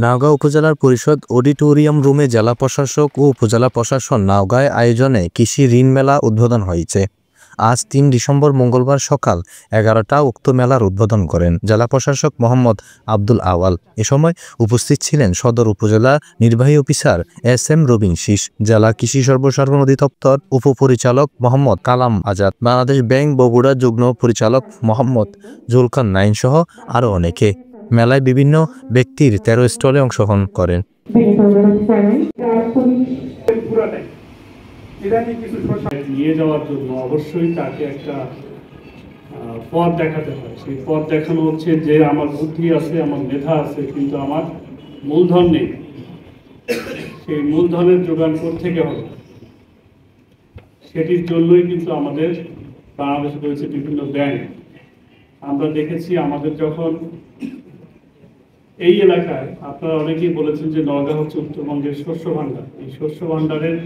নওগাঁ উপজেলার পরিষদ অডিটোরিয়াম রুমে জেলা প্রশাসক ও উপজেলা প্রশাসন নওগাঁয় আয়োজনে কৃষি ঋণ মেলা উদ্বোধন হয়েছে। আজ ৩ ডিসেম্বর মঙ্গলবার সকাল ১১টা উক্ত মেলার উদ্বোধন করেন জেলা প্রশাসক মোহাম্মদ আব্দুল আওয়াল। এ সময় উপস্থিত ছিলেন সদর উপজেলা নির্বাহী অফিসার SM রবিন শীষ, জেলা কৃষি সর্বসাধারণ অধিদপ্তর উপপরিচালক মোহাম্মদ কালাম আজাদ, বাংলাদেশ ব্যাংক বগুড়া যুগ্ম পরিচালক মোহাম্মদ জুলকার নাইন সহ আরও অনেকে। মেলায় বিভিন্ন ব্যক্তির ১৩ স্টলে অংশগ্রহণ করেন। নিয়ে যাওয়ার জন্য অবশ্যই তাকে একটা পথ দেখাতে হয়। সেই পথ দেখানো হচ্ছে যে আমার বুদ্ধি আছে, আমার মেধা আছে, কিন্তু আমার মূলধন নেই। সেই মূলধনের যোগান থেকে হবে, সেটির জন্যই কিন্তু আমাদের বাংলাদেশে রয়েছে বিভিন্ন ব্যাংক। আমরা দেখেছি আমাদের যখন এই এলাকায়, আপনারা অনেকেই বলেছেন যে নওগাঁ হচ্ছে উত্তরবঙ্গের শস্য ভাণ্ডার। এই শস্য ভাণ্ডারের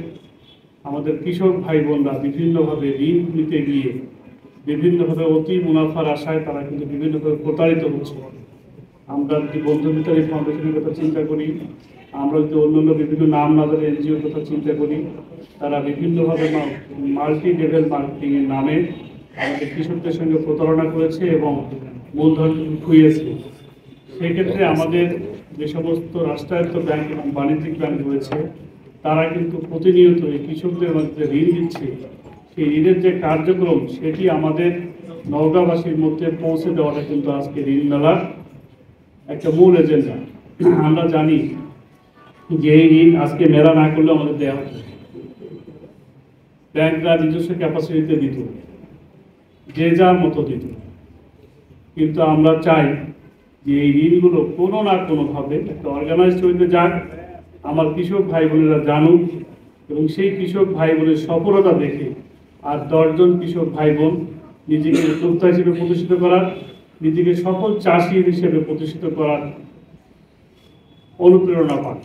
আমাদের কৃষক ভাই বোনরা বিভিন্নভাবে ঋণ নিতে গিয়ে বিভিন্নভাবে অতি মুনাফার আশায় তারা কিন্তু বিভিন্নভাবে প্রতারিত হচ্ছে। আমরা যদি বন্ধু মিতালী ফাউন্ডেশনের কথা চিন্তা করি, আমরা যদি অন্যান্য বিভিন্ন নাম না ধরে NGOর কথা চিন্তা করি, তারা বিভিন্নভাবে মাল্টি লেভেল মার্কেটিংয়ের নামে আমাদের কৃষকদের সঙ্গে প্রতারণা করেছে এবং মূলধন খুইয়েছে। সেক্ষেত্রে আমাদের যে সমস্ত রাষ্ট্রায়ত্ত ব্যাংক এবং বাণিজ্যিক ব্যাংক রয়েছে, তারা কিন্তু প্রতিনিয়ত এই কৃষকদের মধ্যে ঋণ দিচ্ছে। সেই ঋণের যে কার্যক্রম, সেটি আমাদের নওগাঁবাসীর মধ্যে পৌঁছে দেওয়াটা কিন্তু আজকে ঋণ মেলার একটা মূল এজেন্ডা। আমরা জানি যে এই ঋণ আজকে মেলা না করলে আমাদের দেওয়া হতো, ব্যাংকরা নিজস্ব ক্যাপাসিটিতে দিত, যে যার মতো দিত। কিন্তু আমরা চাই যে এই ঋণগুলো কোনো না কোনোভাবে একটা অর্গানাইজড হইতে যাক, আমার কৃষক ভাই বোনেরা জানুক, এবং সেই কৃষক ভাই বোনের সফলতা দেখে আর 10 জন কৃষক ভাই বোন নিজেকে উদ্যোক্তা হিসেবে প্রতিষ্ঠিত করার, নিজেকে সফল চাষি হিসেবে প্রতিষ্ঠিত করার অনুপ্রেরণা পান।